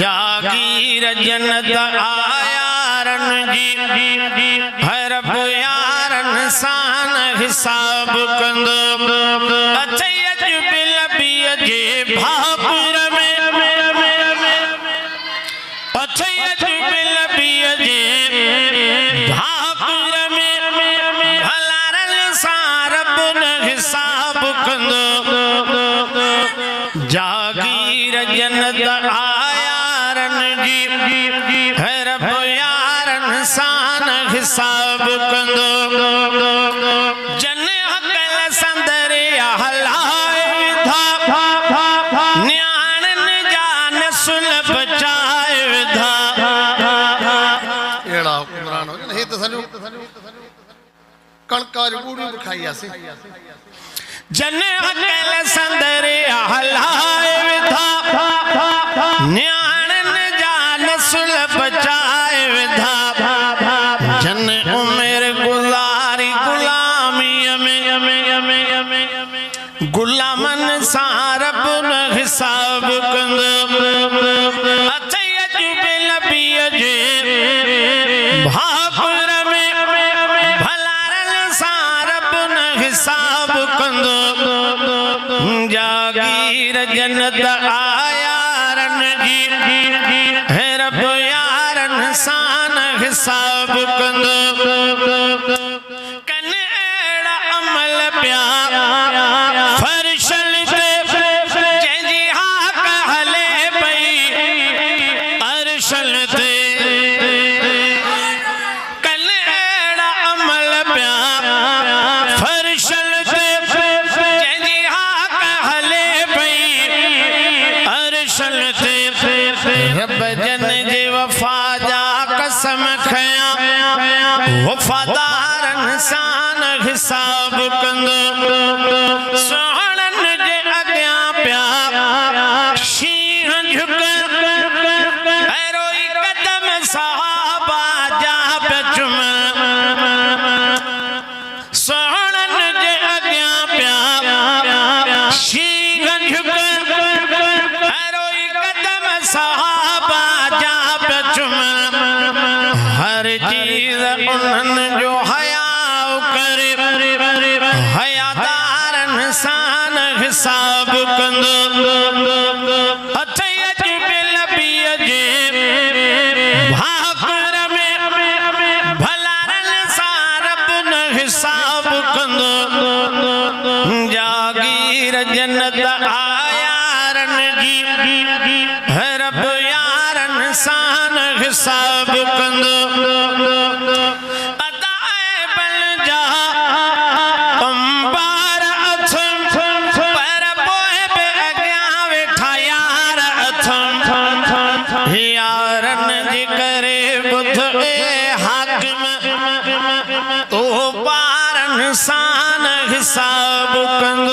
जागीर जन्नत आयारन जी हर यारन सान हिसाब कंद अचयज बिलबिय जे भापुर में अचयज बिलबिय जे भापुर में भलारन सारब हिसाब कंद जागीर जन्नत आयारन जी हर यारन सान हिसाब कंद जन हकल संदरे हलाए विधा न्याण जान सुल बचाए विधा एड़ा हुक्मरान हो हे तो सनु कणकार बूढ़ी खाई आसी जन हकल संदरे हलाए विधा न्याण जान सुल बचाए विधा जन उमेर गुजारी गुलामी में गुलामन सारब हिसाब कंद अचयज बिलबिय जे भापुर में भलारन सारब हिसाब कंद जागीर जन्नत आयारन जी रब यारन सान हिसाब कंद कन एड़ा अमल प्यार फर्शल ते जंजी हाक हले पई अरशल ते कन एड़ा अमल प्यार फर्शल ते जंजी हाक हले पई अरशल ते रब जन जे वफा जा कसम खया वफादारन सान हिसाब कंद सोहणन जे अग्यां प्यार शीह झुक रोई कदम सहाबा जा चुम सोहणन जे अग्यां प्यार शीह झुक रोई कदम सहाबा जा चुम हर चीज उन्हन जो हयाव करे हयादारन सान हिसाब कंद अचयज बिलबिय जे भापुर में भलारन सारब हिसाब कंद जागीर जन्नत आयारन जी रब यारन सान हिसाब कंद अदाए बल जा अंबार अथम पर बोए बे अग्यां वेठा यार अथम यारन जी करे बुध ए हाकिम तो पारन सान हिसाब कंद